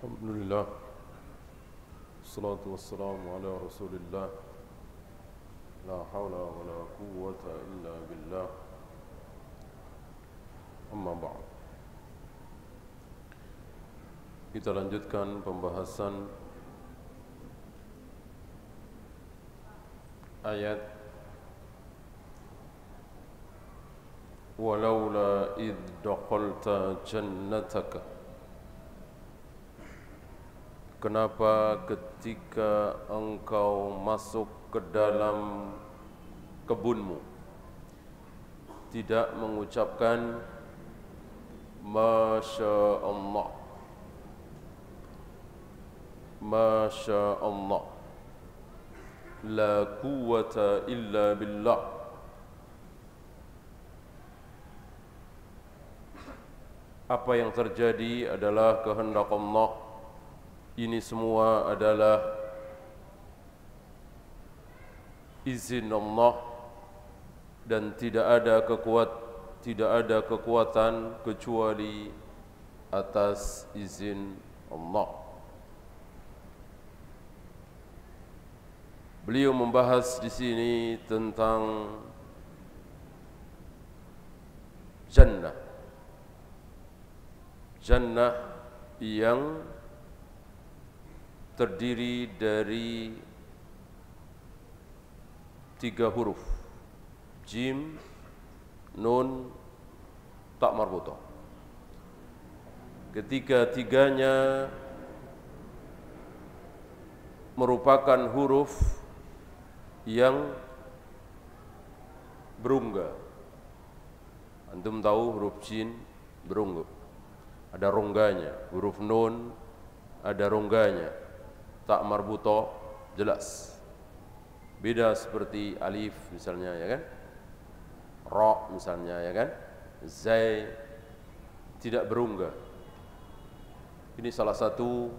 Alhamdulillah. Assalatu wassalamu ala rasulillah. La hawla wa la quwwata illa billah. Amma ba'd. Kita lanjutkan pembahasan ayat walaula id dakhalta jannataka. Kenapa ketika engkau masuk ke dalam kebunmu tidak mengucapkan Masya Allah, Masya Allah, La quwwata illa billah. Apa yang terjadi adalah kehendak Allah. Ini semua adalah izin Allah dan tidak ada kekuatan kecuali atas izin Allah. Beliau membahas di sini tentang jannah. Jannah yang terdiri dari 3 huruf, jim, nun, ta marbuthah. Ketiga-tiganya merupakan huruf yang berungga. Antum tahu huruf jim berungga, ada rongganya. Huruf nun ada rongganya. Tak marbuthah jelas. Beda seperti alif misalnya, ya kan? Ra misalnya, ya kan? Zai tidak berungga. Ini salah satu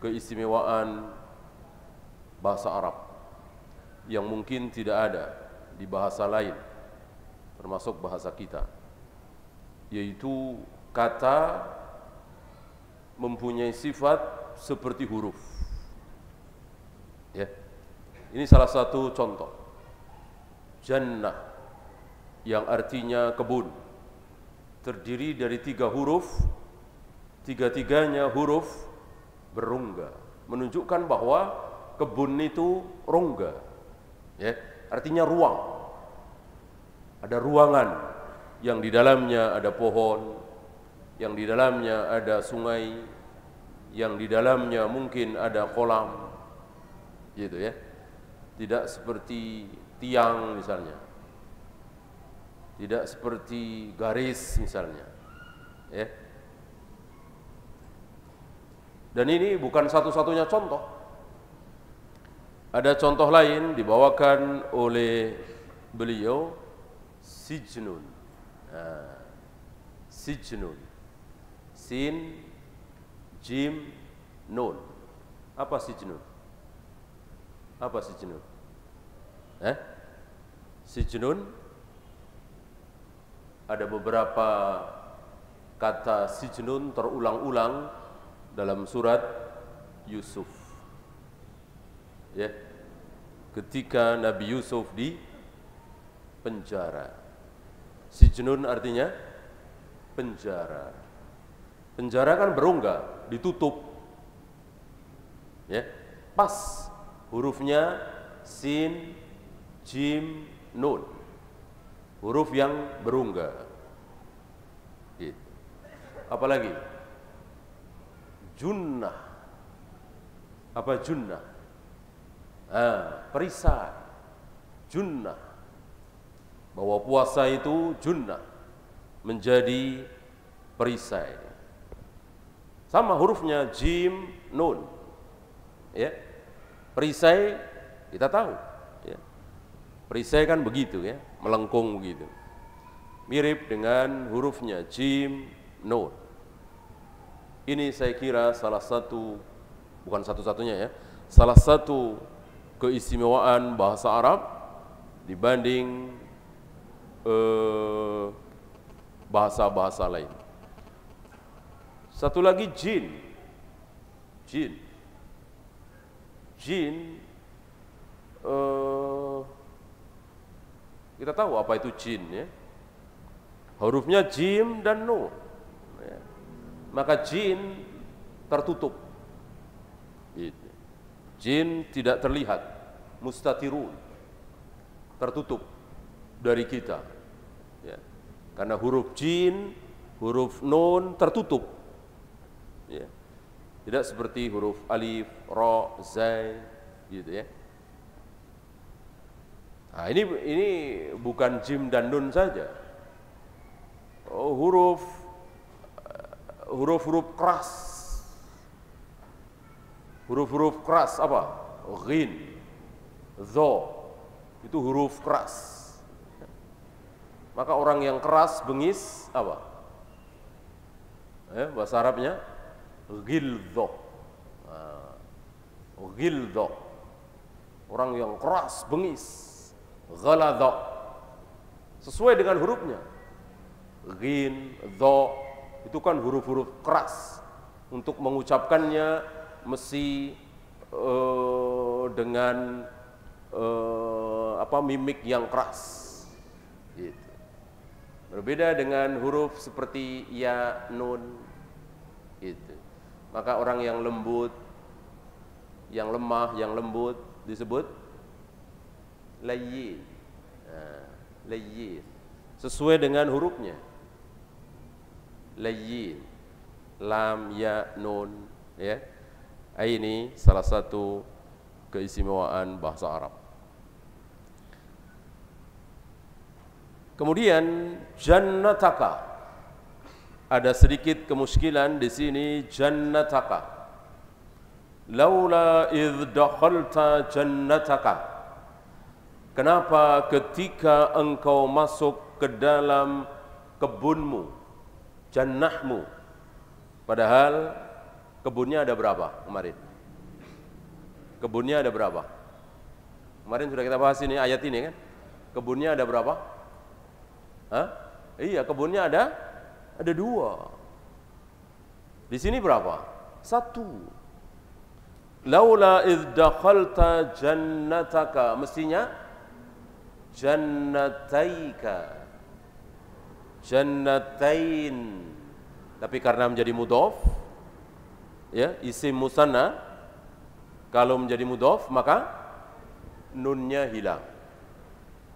keistimewaan bahasa Arab yang mungkin tidak ada di bahasa lain, termasuk bahasa kita, yaitu kata mempunyai sifat seperti huruf. Ya. Ini salah satu contoh. Jannah yang artinya kebun terdiri dari 3 huruf, tiga-tiganya huruf berungga, menunjukkan bahwa kebun itu rongga. Ya, artinya ruang. Ada ruangan yang di dalamnya ada pohon, yang di dalamnya ada sungai, yang di dalamnya mungkin ada kolam, gitu ya. Tidak seperti tiang misalnya, tidak seperti garis misalnya, ya. Dan ini bukan satu-satunya contoh. Ada contoh lain dibawakan oleh beliau, sijnun. Nah, sijnun, sin, jim, nun. Apa sijnun? Apa sijnun? Sijnun ada beberapa kata sijnun terulang-ulang dalam surat Yusuf. Ya. Ketika Nabi Yusuf di penjara. Sijnun artinya penjara. Penjara kan berungga, ditutup. Ya, pas hurufnya sin, jim, nun. Huruf yang berungga. Gitu. Apalagi? Junnah. Apa junnah? Perisai. Junnah. Bahwa puasa itu junnah, menjadi perisai. Sama hurufnya jim, nun. Ya. Perisai kita tahu, ya. Perisai kan begitu, ya, melengkung begitu. Mirip dengan hurufnya jim, nun. Ini saya kira salah satu, bukan satu-satunya ya, salah satu keistimewaan bahasa Arab dibanding bahasa-bahasa lain. Satu lagi jin. Jin. Jin, kita tahu apa itu jin ya. Hurufnya jim dan nun. Ya. Maka jin tertutup. Gitu. Jin tidak terlihat, mustatirun, tertutup dari kita. Ya. Karena huruf jin, huruf nun tertutup. Ya. Tidak seperti huruf alif, ra, zai, gitu ya. Nah, ini bukan jim dan nun saja. Oh, huruf keras. Huruf keras apa? Ghin, dho, itu huruf keras. Maka orang yang keras, bengis, apa? Bahasa Arabnya ghilzo. Ghilzo. Orang yang keras, bengis. Ghaladha. Sesuai dengan hurufnya. Ghin, dho, itu kan huruf-huruf keras. Untuk mengucapkannya mesti dengan mimik yang keras. Gitu. Berbeda dengan huruf seperti ya, nun. Gitu. Maka orang yang lembut, yang lemah, yang lembut disebut layyin. Layyin. Sesuai dengan hurufnya. Layyin. Lam, ya, nun, ya. Ini salah satu keistimewaan bahasa Arab. Kemudian jannataka. Ada sedikit kemuskilan di sini, jannataka. Laula idh dakhalta jannataka. Kenapa ketika engkau masuk ke dalam kebunmu, jannahmu? Padahal kebunnya ada berapa kemarin? Kebunnya ada berapa? Kemarin sudah kita bahas ini, ayat ini kan. Kebunnya ada berapa? Iya, kebunnya ada 2. Di sini berapa? 1. Laula idh dakhalta jannataka, mestinya jannataika, jannatain. Tapi karena menjadi mudhaf, ya, isim musanna, kalau menjadi mudhaf maka nunnya hilang.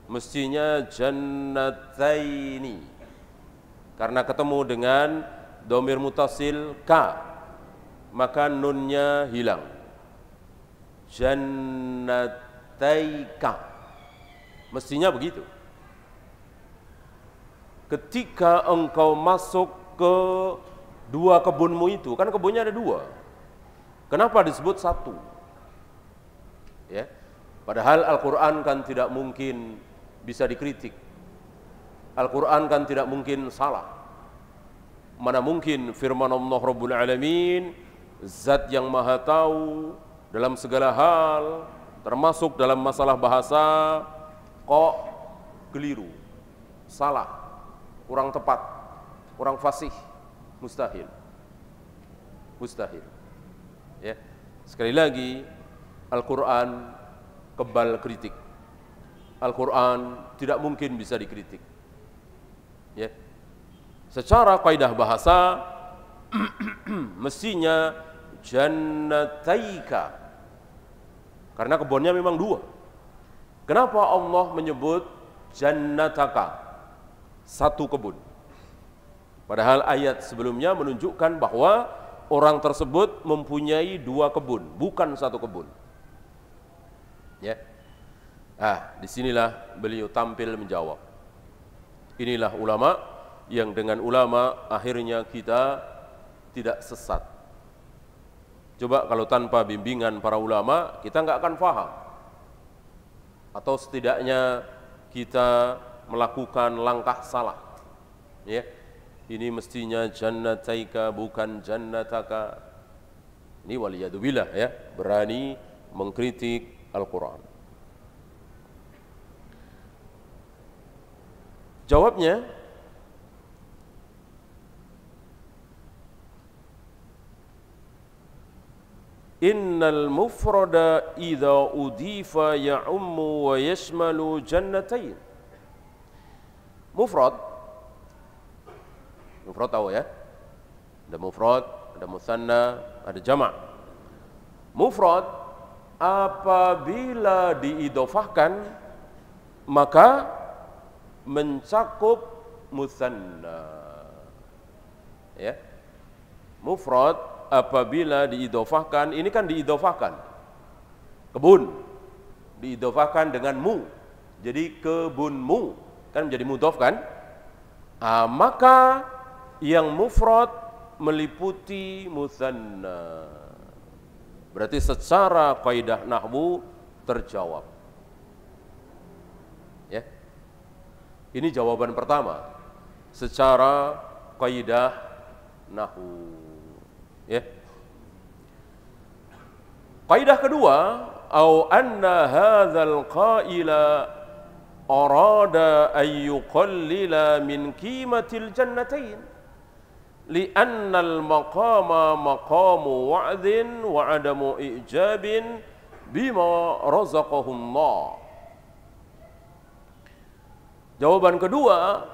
Mestinya jannataini. Karena ketemu dengan dhamir mutasil ka, maka nunnya hilang. Jannataika. Mestinya begitu. Ketika engkau masuk ke 2 kebunmu itu, kan kebunnya ada 2. Kenapa disebut 1? Ya. Padahal Al-Quran kan tidak mungkin bisa dikritik. Al-Quran kan tidak mungkin salah. Mana mungkin firman Allah Rabbul Alamin, zat yang maha tahu dalam segala hal, termasuk dalam masalah bahasa, kok keliru, salah, kurang tepat, kurang fasih. Mustahil. Mustahil. Ya. Sekali lagi, Al-Quran kebal kritik. Al-Quran tidak mungkin bisa dikritik. Ya. Secara kaidah bahasa mestinya jannataika. Karena kebunnya memang 2. Kenapa Allah menyebut jannataka? 1 kebun. Padahal ayat sebelumnya menunjukkan bahwa orang tersebut mempunyai 2 kebun, bukan 1 kebun. Ya. Disinilah beliau tampil menjawab. Inilah ulama yang dengan ulama akhirnya kita tidak sesat. Coba kalau tanpa bimbingan para ulama kita nggak akan paham. Atau setidaknya kita melakukan langkah salah. Ya. Ini mestinya jannataika bukan jannataka. Ini waliyadubillah ya, berani mengkritik Al-Quran. Jawabnya, innal mufrada idza udifa ya'ummu wa yashmalu jannatain. Mufrad tahu ya? Ada mufrad, ada musanna, ada jama'. Mufrad apabila diidhofahkan maka mencakup musanna. Ya. Mufrad apabila diidhofahkan, ini kan diidhofahkan. Kebun diidhofahkan dengan mu. Jadi kebunmu kan menjadi mudhof kan? Maka yang mufrad meliputi musanna. Berarti secara kaidah nahwu terjawab. Ya. Ini jawaban pertama secara kaidah nahwu. Ya. Kaidah kedua, au anna hadzal qaila arada an yuqallila min qimatil jannatain li'anna al-maqama maqamu wa'dhin wa 'adamu i'jabin bima razaqahullah. Jawaban kedua,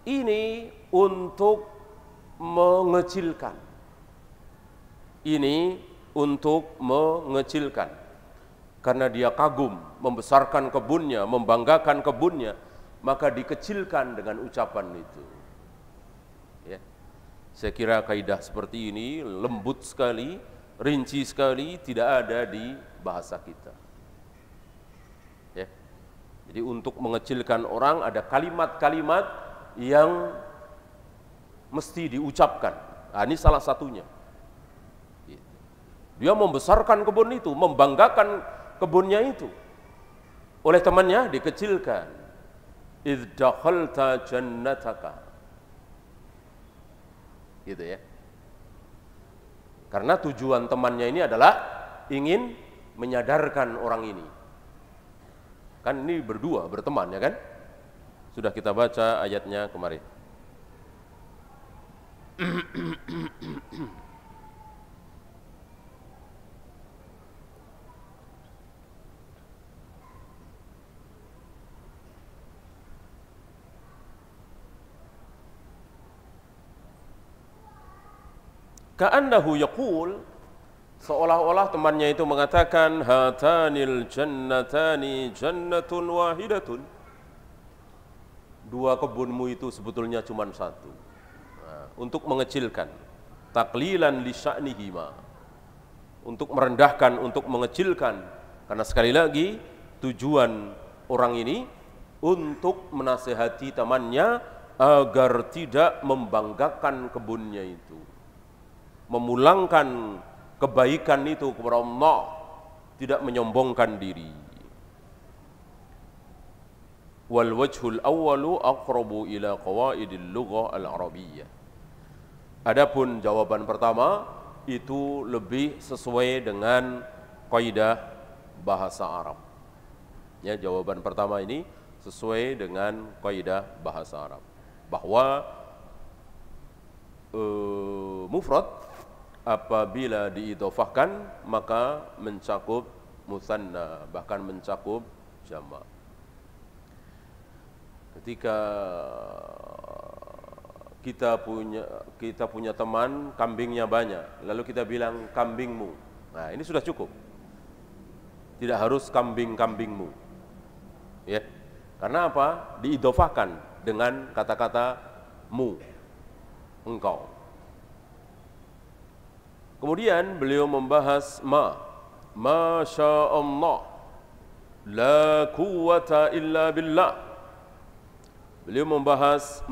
ini untuk mengecilkan. Ini untuk mengecilkan. Karena dia kagum, membesarkan kebunnya, membanggakan kebunnya, maka dikecilkan dengan ucapan itu. Ya. Saya kira kaidah seperti ini lembut sekali, rinci sekali, tidak ada di bahasa kita. Ya. Jadi untuk mengecilkan orang ada kalimat-kalimat yang mesti diucapkan. Nah, ini salah satunya. Dia membesarkan kebun itu, membanggakan kebunnya itu. Oleh temannya dikecilkan. Idh dakhalta jannataka. Gitu ya. Karena tujuan temannya ini adalah ingin menyadarkan orang ini. Kan ini berdua, berteman ya kan? Sudah kita baca ayatnya kemarin. Ka'annahu yaqul, seolah-olah temannya itu mengatakan hatanil jannatani jannatun wahidatun. Dua kebunmu itu sebetulnya cuma satu. Nah, untuk mengecilkan, taklilan li sya'nihima, untuk merendahkan, untuk mengecilkan. Karena sekali lagi tujuan orang ini untuk menasihati temannya agar tidak membanggakan kebunnya itu, memulangkan kebaikan itu kepada Allah, tidak menyombongkan diri. Wal wajhul awwalu aqrabu ila qawaidil lughah al-arabiyyah. Adapun jawaban pertama itu lebih sesuai dengan kaidah bahasa Arab. Ya, jawaban pertama ini sesuai dengan kaidah bahasa Arab, bahwa mufrad apabila diidhofahkan maka mencakup musanna, bahkan mencakup jama'. Ketika kita punya teman kambingnya banyak, lalu kita bilang kambingmu. Nah, ini sudah cukup. Tidak harus kambing-kambingmu. Ya. Karena apa? Diidhofahkan dengan kata-kata mu, engkau. Kemudian beliau membahas Masya Allah, la quwwata illa billah. Beliau membahas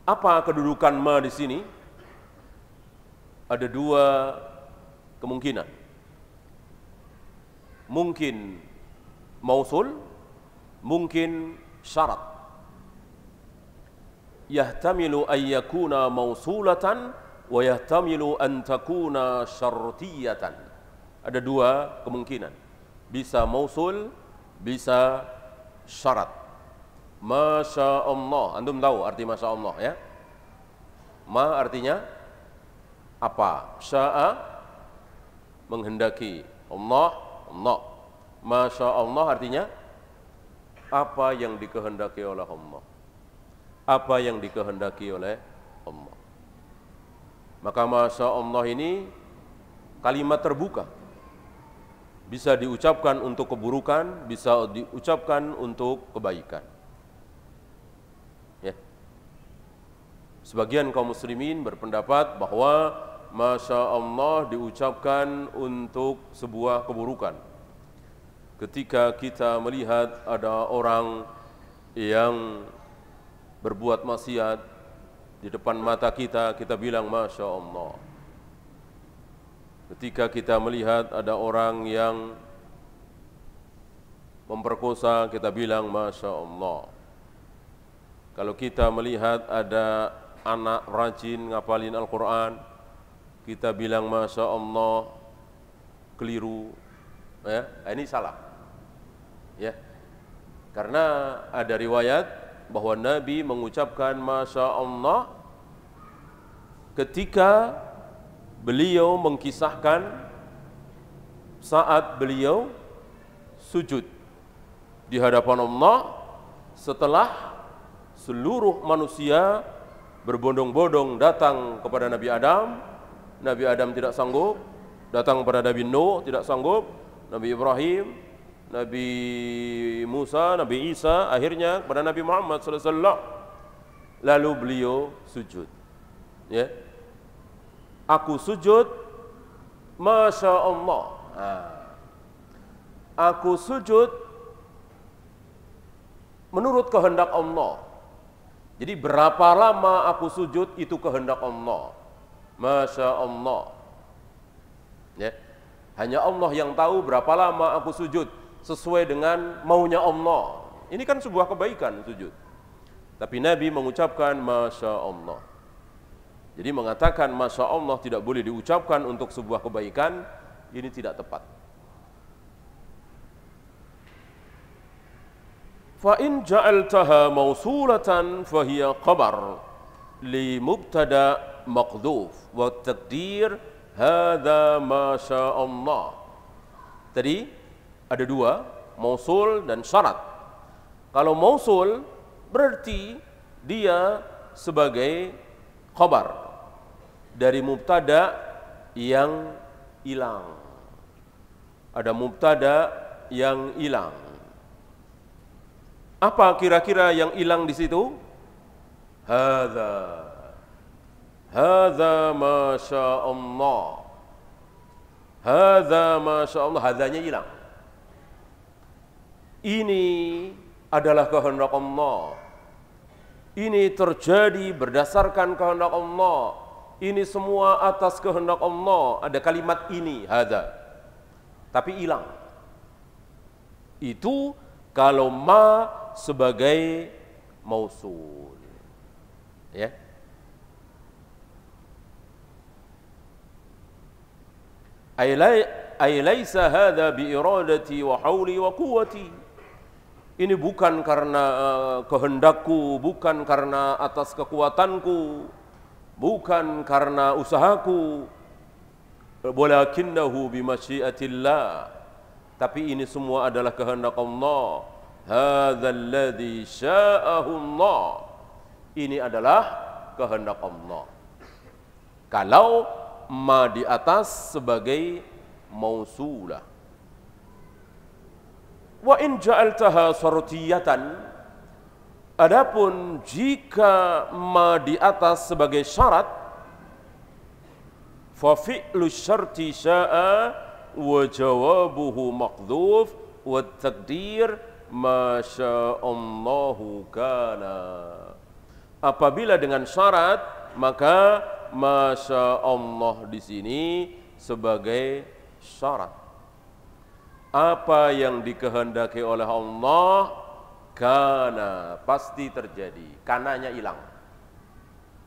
Apa kedudukan di sini? Ada dua kemungkinan. Mungkin mausul, mungkin syarat. Yahtamilu an yakuna mausulatan wa yahtamilu an takuna syartiyatan. Ada dua kemungkinan. Bisa mausul, bisa syarat. Masya Allah. Antum tahu arti Masya Allah ya? Ma artinya apa? Sya'a menghendaki. Allah, Allah. Masya Allah artinya apa yang dikehendaki oleh Allah. Apa yang dikehendaki oleh Allah. Maka Masya Allah ini kalimat terbuka. Bisa diucapkan untuk keburukan, bisa diucapkan untuk kebaikan. Ya. Sebagian kaum muslimin berpendapat bahwa Masya Allah diucapkan untuk sebuah keburukan. Ketika kita melihat ada orang yang berbuat maksiat di depan mata kita, kita bilang Masya Allah. Ketika kita melihat ada orang yang memperkosa, kita bilang Masya Allah. Kalau kita melihat ada anak rajin ngapalin Al-Quran, kita bilang Masya Allah, keliru. Ya, ini salah. Ya, karena ada riwayat bahwa Nabi mengucapkan Masya Allah ketika beliau mengkisahkan saat beliau sujud di hadapan Allah setelah seluruh manusia berbondong-bondong datang kepada Nabi Adam. Nabi Adam tidak sanggup, datang kepada Nabi Nuh tidak sanggup, Nabi Ibrahim, Nabi Musa, Nabi Isa, akhirnya kepada Nabi Muhammad SAW. Lalu beliau sujud. Ya, aku sujud, Masya Allah. Aku sujud menurut kehendak Allah. Jadi berapa lama aku sujud itu kehendak Allah. Masya Allah. Ya, hanya Allah yang tahu berapa lama aku sujud sesuai dengan maunya Allah. Ini kan sebuah kebaikan sujud. Tapi Nabi mengucapkan Masya Allah. Jadi mengatakan Masya Allah tidak boleh diucapkan untuk sebuah kebaikan, ini tidak tepat. Fa in ja'altaha mausulatan fahiya khabar li mubtada maqdhuf wa taqdir hadza Masya Allah. Tadi ada dua, mausul dan syarat. Kalau mausul berarti dia sebagai khabar dari mubtada yang hilang. Ada mubtada yang hilang. Apa kira-kira yang hilang di situ? Hadza Masya Allah. Hadza Masya Allah. Hadzanya hilang. Ini adalah kehendak Allah. Ini terjadi berdasarkan kehendak Allah. Ini semua atas kehendak Allah. Ada kalimat ini, hadza. Tapi hilang. Itu kalau ma sebagai mausul. Ya. Ay laisa hadza bi iradati wa hauli wa quwwati. Ini bukan karena kehendakku, bukan karena atas kekuatanku, bukan karena usahaku, walakinnahu bi masyiatillah. Tapi ini semua adalah kehendak Allah. Hadzal ladzi sya'ahu Allah. Ini adalah kehendak Allah. Kalau ma di atas sebagai mausulah. Wa in ja'altaha syartiyatan, adapun jika ma di atas sebagai syarat, fa fi'lu syarti sya'a wa jawabuhu maqdhuf wa taqdir ma sya'allahu kana. Apabila dengan syarat, maka Masya Allah di sini sebagai syarat. Apa yang dikehendaki oleh Allah, kana, pasti terjadi. Kananya hilang.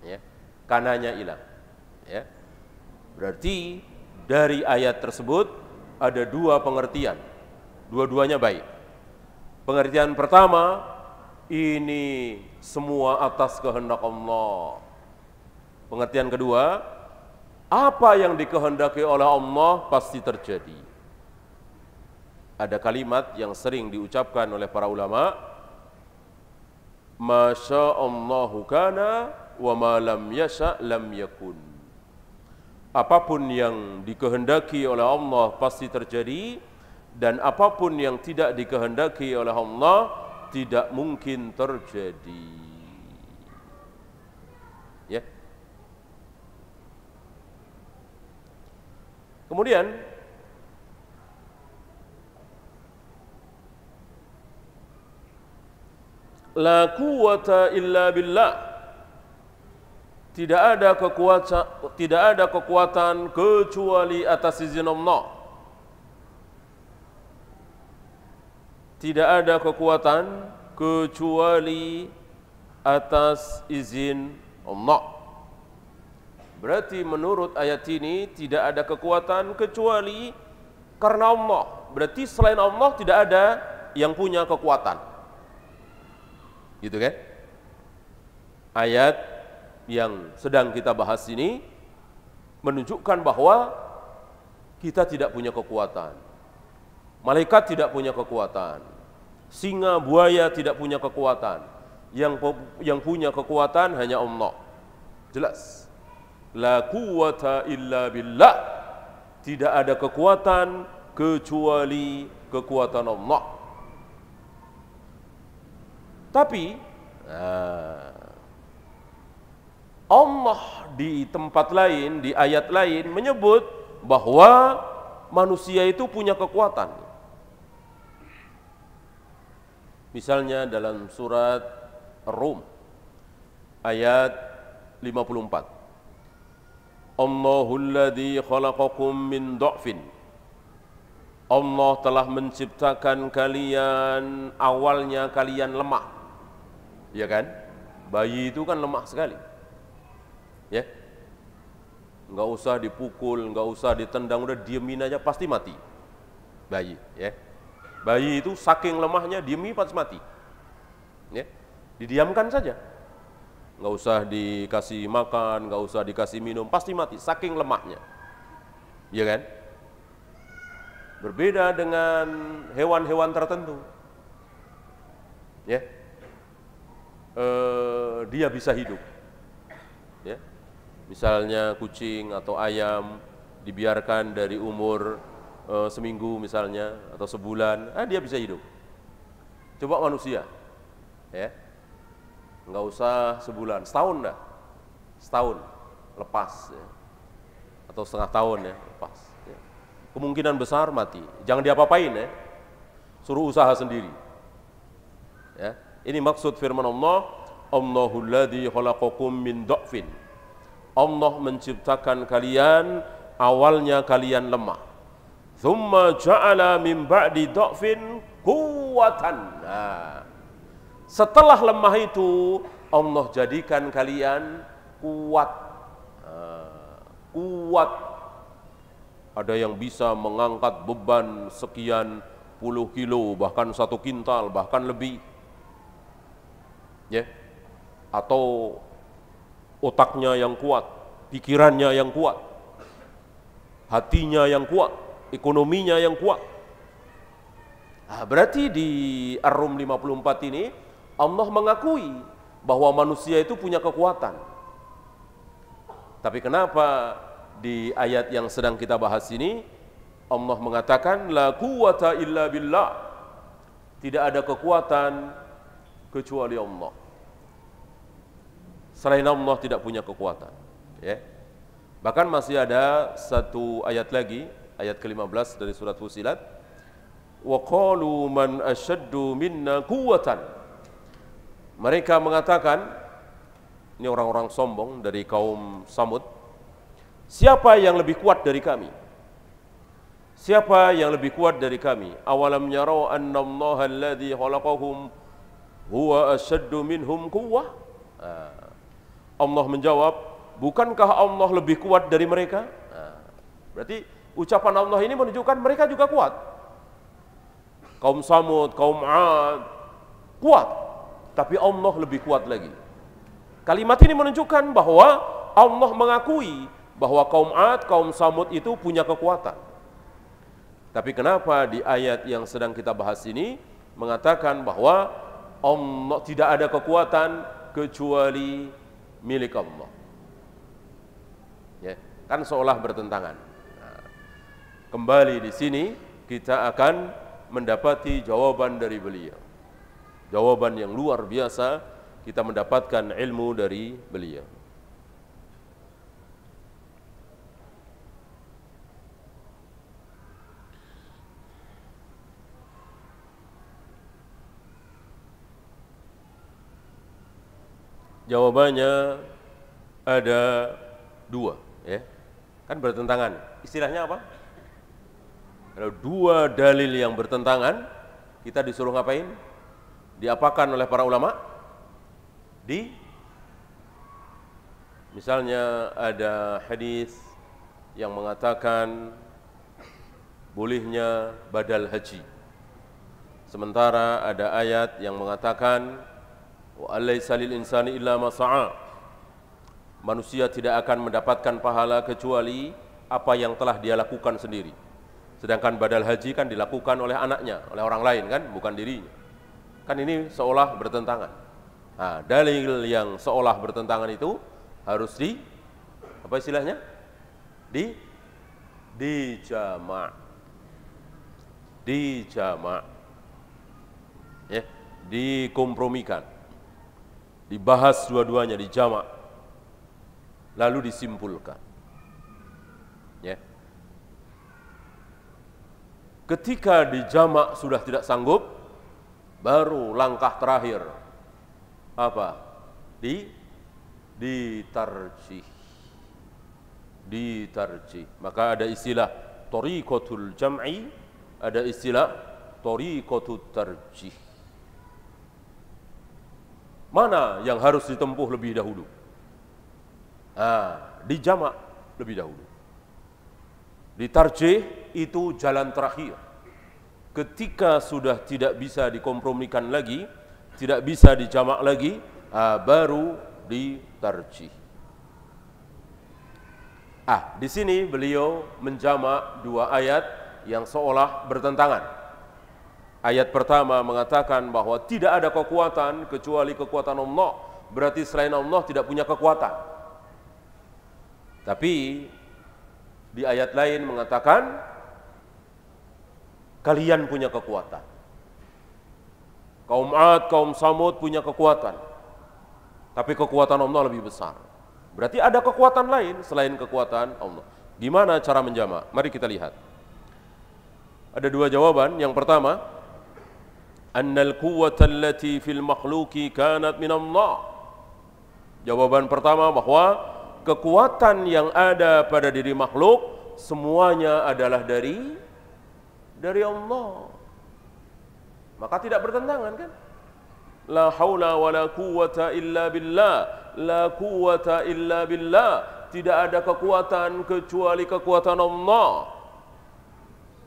Ya, kananya hilang. Ya. Berarti dari ayat tersebut ada dua pengertian. Dua-duanya baik. Pengertian pertama, ini semua atas kehendak Allah. Pengertian kedua, apa yang dikehendaki oleh Allah pasti terjadi. Ada kalimat yang sering diucapkan oleh para ulama, Masya Allahu kana wa ma lam yasha lam yakun. Apapun yang dikehendaki oleh Allah pasti terjadi, dan apapun yang tidak dikehendaki oleh Allah tidak mungkin terjadi. Ya. Kemudian la quwwata illa billah. Tidak ada kekuatan kecuali atas izin Allah. Tidak ada kekuatan kecuali atas izin Allah. Berarti menurut ayat ini tidak ada kekuatan kecuali karena Allah. Berarti selain Allah tidak ada yang punya kekuatan. Gitu kan? Ayat yang sedang kita bahas ini menunjukkan bahwa kita tidak punya kekuatan. Malaikat tidak punya kekuatan. Singa, buaya tidak punya kekuatan. Yang punya kekuatan hanya Allah. Jelas. La quwwata illa billah. Tidak ada kekuatan kecuali kekuatan Allah. Tapi Allah di tempat lain, di ayat lain menyebut bahwa manusia itu punya kekuatan. Misalnya dalam surat Rum ayat 54. Allahul ladzi khalaqakum min dha'fin. Allah telah menciptakan kalian, awalnya kalian lemah. Ya kan? Bayi itu kan lemah sekali. Ya, nggak usah dipukul, nggak usah ditendang, udah diemin aja pasti mati. Bayi, ya, bayi itu saking lemahnya diemin pasti mati. Ya, didiamkan saja, nggak usah dikasih makan, nggak usah dikasih minum, pasti mati, saking lemahnya. Ya kan? Berbeda dengan hewan-hewan tertentu. Ya, dia bisa hidup. Ya. Misalnya kucing atau ayam dibiarkan dari umur seminggu misalnya atau sebulan, dia bisa hidup. Coba manusia, ya, nggak usah sebulan, setahun dah, setahun lepas, ya. Atau setengah tahun ya lepas. Ya. Kemungkinan besar mati. Jangan diapa-apain ya, suruh usaha sendiri. Ya. Ini maksud firman Allah, Allahul ladzi khalaqakum min dha'fin. Allah menciptakan kalian, awalnya kalian lemah. Tsumma ja'ala min ba'di dha'fin quwwatan. Setelah lemah itu, Allah jadikan kalian kuat. Kuat. Ada yang bisa mengangkat beban sekian puluh kilo, bahkan 1 kintal, bahkan lebih. Ya. Atau otaknya yang kuat, pikirannya yang kuat, hatinya yang kuat, ekonominya yang kuat. Berarti di Ar-Rum 54 ini Allah mengakui bahwa manusia itu punya kekuatan. Tapi kenapa di ayat yang sedang kita bahas ini Allah mengatakan la quwwata illa billah. Tidak ada kekuatan kecuali Allah. Selain Allah tidak punya kekuatan. Ya. Bahkan masih ada satu ayat lagi, ayat ke-15 dari surat Fussilat. Wa qalu man ashaddu minna quwwatan. Mereka mengatakan, ini orang-orang sombong dari kaum Samud, siapa yang lebih kuat dari kami? Siapa yang lebih kuat dari kami? Awalam yarau anna Allah alladhi khalaqahum huwa ashaddu minhum quwwah. Allah menjawab, bukankah Allah lebih kuat dari mereka? Berarti ucapan Allah ini menunjukkan mereka juga kuat. Kaum Samud, kaum 'Ad kuat. tapi Allah lebih kuat lagi. Kalimat ini menunjukkan bahwa Allah mengakui bahwa kaum Ad, kaum Samud itu punya kekuatan. Tapi kenapa di ayat yang sedang kita bahas ini mengatakan bahwa Allah tidak ada kekuatan kecuali milik Allah? Ya, kan seolah bertentangan. Nah, kembali di sini kita akan mendapati jawaban dari beliau. Jawaban yang luar biasa, kita mendapatkan ilmu dari beliau. Jawabannya ada dua, ya. Kan bertentangan. Istilahnya apa? Kalau dua dalil yang bertentangan, kita disuruh ngapain? Diapakan oleh para ulama? Misalnya ada hadis yang mengatakan bolehnya badal haji. Sementara ada ayat yang mengatakan wa alaysa lil insani illa ma sa'a. Manusia tidak akan mendapatkan pahala kecuali apa yang telah dia lakukan sendiri. Sedangkan badal haji kan dilakukan oleh anaknya, oleh orang lain kan, bukan dirinya. Kan ini seolah bertentangan. Nah, dalil yang seolah bertentangan itu harus apa istilahnya? Dijama'. Ya, dikompromikan. Dibahas dua-duanya, dijama'. Lalu disimpulkan. Ya. Ketika dijama' sudah tidak sanggup, baru langkah terakhir apa? Ditarjih. Maka ada istilah thariqatul jam'i, ada istilah thariqatut tarjih. Mana yang harus ditempuh lebih dahulu? Dijama' lebih dahulu. Ditarjih itu jalan terakhir. Ketika sudah tidak bisa dikompromikan lagi, tidak bisa dijama' lagi, baru ditarjih. Di sini beliau menjama' dua ayat yang seolah bertentangan. Ayat pertama mengatakan bahwa tidak ada kekuatan kecuali kekuatan Allah. Berarti selain Allah tidak punya kekuatan. Tapi di ayat lain mengatakan kalian punya kekuatan. Kaum Ad, kaum Samud punya kekuatan. Tapi kekuatan Allah lebih besar. Berarti ada kekuatan lain selain kekuatan Allah. Gimana cara menjama'? Mari kita lihat. Ada dua jawaban. Yang pertama, annal quwwata allati fil makhluqi kanat min Allah. Jawaban pertama bahwa kekuatan yang ada pada diri makhluk semuanya adalah dari Allah. Maka tidak bertentangan kan? La haula wa la quwwata illa billah. La quwwata illa billah. Tidak ada kekuatan kecuali kekuatan Allah.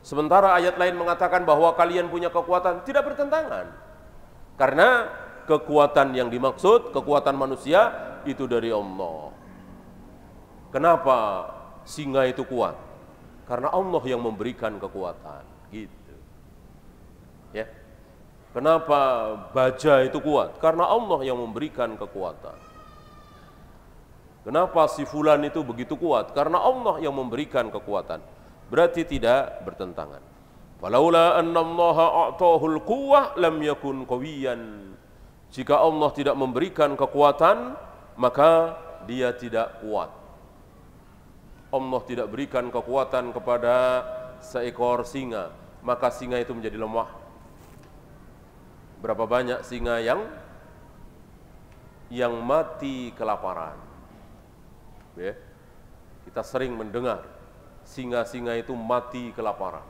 Sementara ayat lain mengatakan bahwa kalian punya kekuatan, tidak bertentangan. Karena kekuatan yang dimaksud, kekuatan manusia itu dari Allah. Kenapa singa itu kuat? Karena Allah yang memberikan kekuatan, gitu. Ya. Kenapa baja itu kuat? Karena Allah yang memberikan kekuatan. Kenapa si fulan itu begitu kuat? Karena Allah yang memberikan kekuatan. Berarti tidak bertentangan. Falaula annallaha a'tahul quwwah lam yakun qawiyan. Jika Allah tidak memberikan kekuatan, maka dia tidak kuat. Allah tidak berikan kekuatan kepada seekor singa, maka singa itu menjadi lemah. Berapa banyak singa yang mati kelaparan? Ya. Kita sering mendengar singa-singa itu mati kelaparan.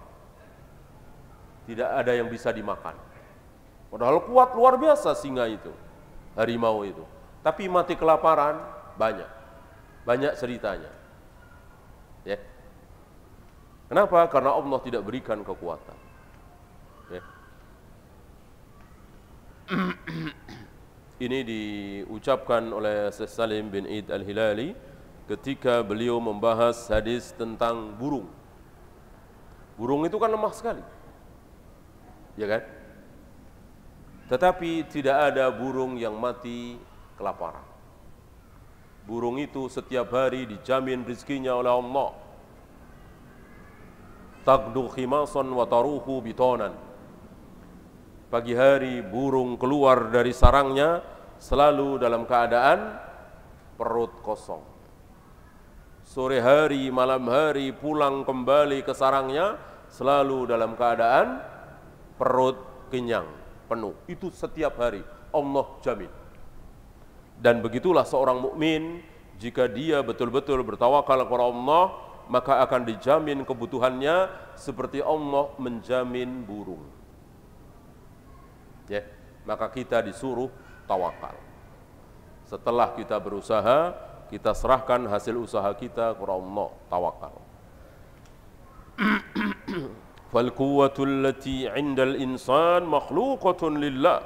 Tidak ada yang bisa dimakan. Padahal kuat luar biasa singa itu, harimau itu. Tapi mati kelaparan banyak. Banyak ceritanya. Ya. Kenapa? Karena Allah tidak berikan kekuatan. Ya. Ini diucapkan oleh Syekh Salim bin Eid Al-Hilali ketika beliau membahas hadis tentang burung. Burung itu kan lemah sekali, ya kan? Tetapi tidak ada burung yang mati kelaparan. Burung itu setiap hari dijamin rezekinya oleh Allah. Taqdu khimasan wa taruhu bitonan. Pagi hari burung keluar dari sarangnya selalu dalam keadaan perut kosong. Sore hari, malam hari pulang kembali ke sarangnya selalu dalam keadaan perut kenyang, penuh. Itu setiap hari Allah jamin. Dan begitulah seorang mukmin, jika dia betul-betul bertawakal kepada Allah, maka akan dijamin kebutuhannya seperti Allah menjamin burung. Ya, maka kita disuruh tawakal. Setelah kita berusaha, kita serahkan hasil usaha kita kepada Allah, tawakal. Fal quwwatul lati 'indal insan makhluqatun lillah.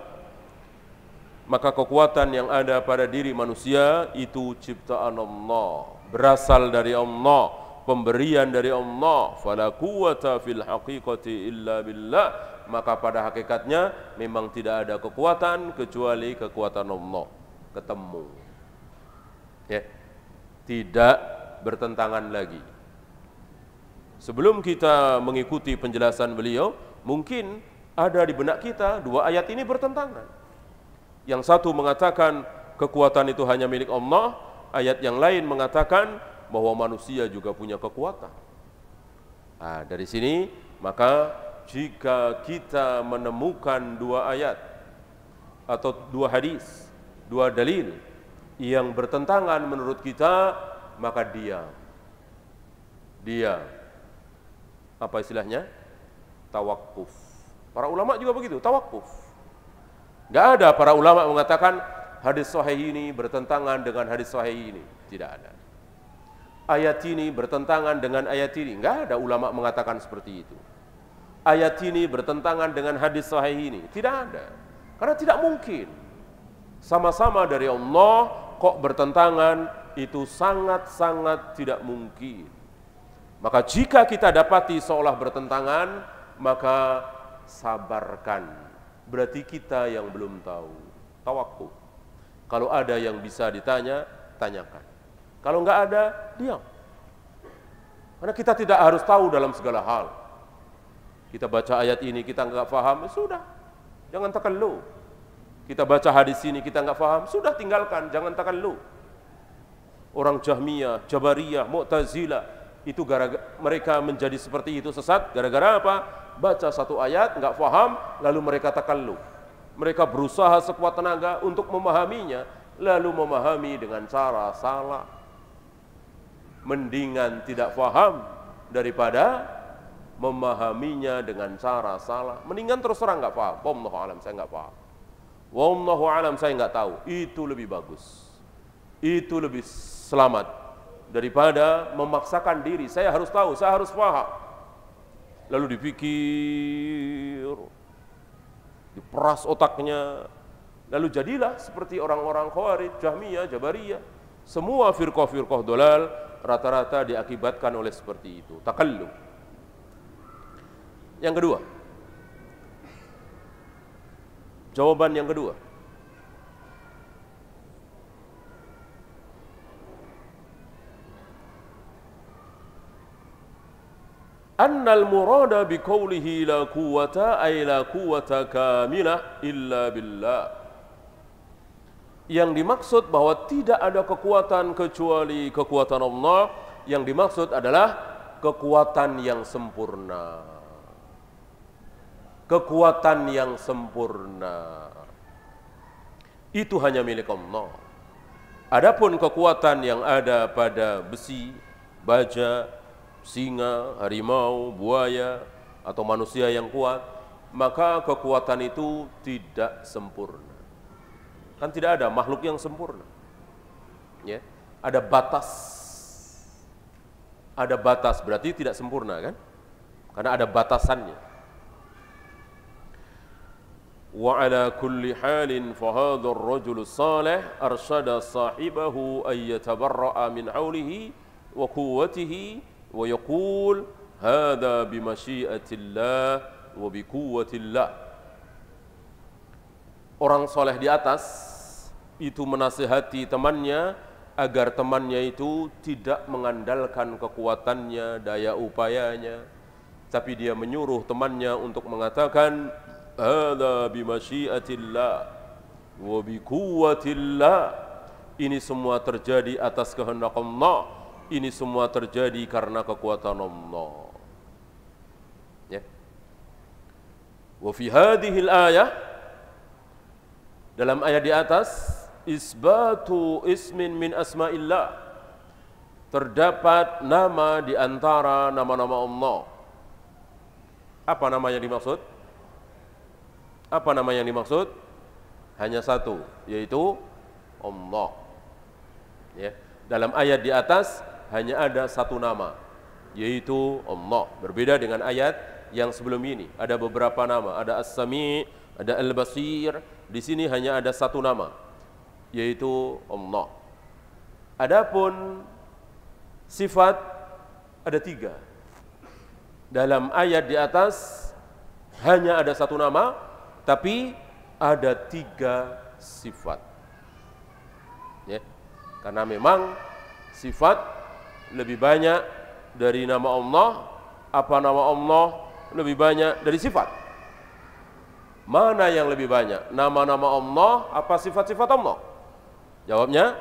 Maka kekuatan yang ada pada diri manusia itu ciptaan Allah, berasal dari Allah, pemberian dari Allah. Fala quwwata fil haqiqati illa billah. Maka pada hakikatnya memang tidak ada kekuatan kecuali kekuatan Allah. Ketemu, ya, tidak bertentangan lagi. Sebelum kita mengikuti penjelasan beliau, mungkin ada di benak kita dua ayat ini bertentangan. Yang satu mengatakan kekuatan itu hanya milik Allah, ayat yang lain mengatakan bahwa manusia juga punya kekuatan. Nah, dari sini maka jika kita menemukan dua ayat atau dua hadis, dua dalil yang bertentangan menurut kita, maka dia apa istilahnya? Tawakuf. Para ulama juga begitu, tawakuf. Enggak ada para ulama mengatakan hadis sahih ini bertentangan dengan hadis sahih ini, tidak ada. Ayat ini bertentangan dengan ayat ini, enggak ada ulama mengatakan seperti itu. Ayat ini bertentangan dengan hadis sahih ini, tidak ada. Karena tidak mungkin. Sama-sama dari Allah kok bertentangan, itu sangat-sangat tidak mungkin. Maka jika kita dapati seolah bertentangan, maka sabarkan. Berarti kita yang belum tahu. Tawakuf. Kalau ada yang bisa ditanya, tanyakan. Kalau enggak ada, diam. Karena kita tidak harus tahu dalam segala hal. Kita baca ayat ini, kita enggak paham, sudah, jangan takallu. Kita baca hadis ini, kita enggak paham, sudah tinggalkan, jangan takallu. Orang Jahmiyah, Jabariyah, Mu'tazilah, itu mereka menjadi seperti itu sesat, gara-gara apa? Baca satu ayat, enggak paham, lalu mereka takallu. Mereka berusaha sekuat tenaga untuk memahaminya, lalu memahami dengan cara salah. Mendingan tidak paham daripada memahaminya dengan cara salah. Mendingan terus terang enggak paham. Wallahu alam, saya enggak paham. Wallahu alam, saya enggak tahu. Itu lebih bagus. Itu lebih selamat daripada memaksakan diri. Saya harus tahu, saya harus paham. Lalu dipikir, diperas otaknya. Lalu jadilah seperti orang-orang Khawarij, Jahmiyah, Jabariyah. Semua firqah-firqah dolal rata-rata diakibatkan oleh seperti itu. Takallum. Yang kedua, jawaban yang kedua, annal murada biqaulihi la quwwata ay la quwwata kamilah illa billah. Yang dimaksud bahwa tidak ada kekuatan kecuali kekuatan Allah, yang dimaksud adalah kekuatan yang sempurna. Kekuatan yang sempurna itu hanya milik Allah. Adapun kekuatan yang ada pada besi, baja, singa, harimau, buaya, atau manusia yang kuat, maka kekuatan itu tidak sempurna. Kan tidak ada makhluk yang sempurna. Ya, ada batas. Ada batas berarti tidak sempurna kan? Karena ada batasannya. وعلى كل حال فهذا الرجل الصالح أرشد صاحبه أن يتبرأ من حوله وقوته ويقول هذا بمشيئة الله وبقوة الله. Orang soleh di atas itu menasihati temannya agar temannya itu tidak mengandalkan kekuatannya, daya upayanya, tapi dia menyuruh temannya untuk mengatakan hadza bimasyiatillah wa biquwwatillah. Ini semua terjadi atas kehendak Allah, ini semua terjadi karena kekuatan Allah. Ya. Wa fi hadhil ayah, dalam ayat di atas, isbatu ismin min asma'illah, terdapat nama di antara nama-nama Allah. Apa nama yang dimaksud? Apa nama yang dimaksud? Hanya satu, yaitu Allah. Ya. Dalam ayat di atas hanya ada satu nama, yaitu Allah. Berbeda dengan ayat yang sebelum ini. Ada beberapa nama, ada As-Sami', ada Al-Basir. Di sini hanya ada satu nama, yaitu Allah. Adapun sifat ada tiga. Dalam ayat di atas hanya ada satu nama, tapi ada tiga sifat. Ya. Karena memang sifat lebih banyak dari nama Allah. Apa nama Allah lebih banyak dari sifat? Mana yang lebih banyak? Nama-nama Allah apa sifat-sifat Allah? Jawabnya,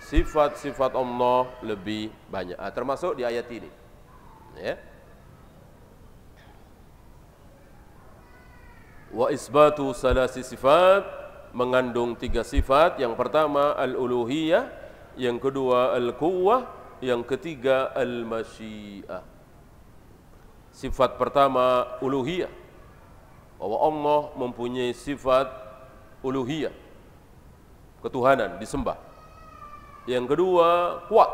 sifat-sifat Allah lebih banyak. Termasuk di ayat ini. Ya. Wa isbatu salasi sifat, mengandung tiga sifat. Yang pertama al-uluhiyah, yang kedua al-quwwah, yang ketiga al-masyiah. Sifat pertama uluhiyah, bahwa Allah mempunyai sifat uluhiyah, ketuhanan, disembah. Yang kedua, kuat.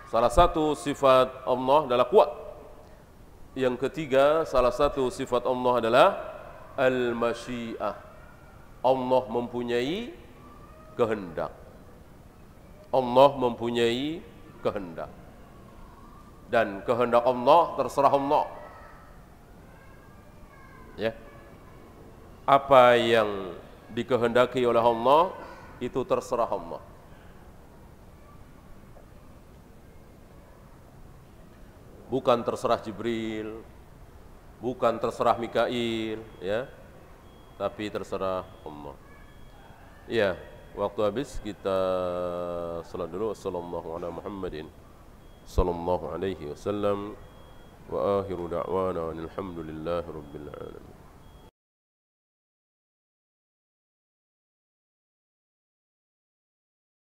Salah satu sifat Allah adalah kuat. Yang ketiga, salah satu sifat Allah adalah al-masyiah. Allah mempunyai kehendak. Allah mempunyai kehendak. Dan kehendak Allah terserah Allah. Ya. Apa yang dikehendaki oleh Allah itu terserah Allah. Bukan terserah Jibril, bukan terserah Mikail, ya, tapi terserah Allah. Ya, waktu habis, kita salat dulu. Sallallahu ala Muhammadin sallallahu alaihi wasallam. Wa akhiru da'wana alhamdulillahi rabbil alamin.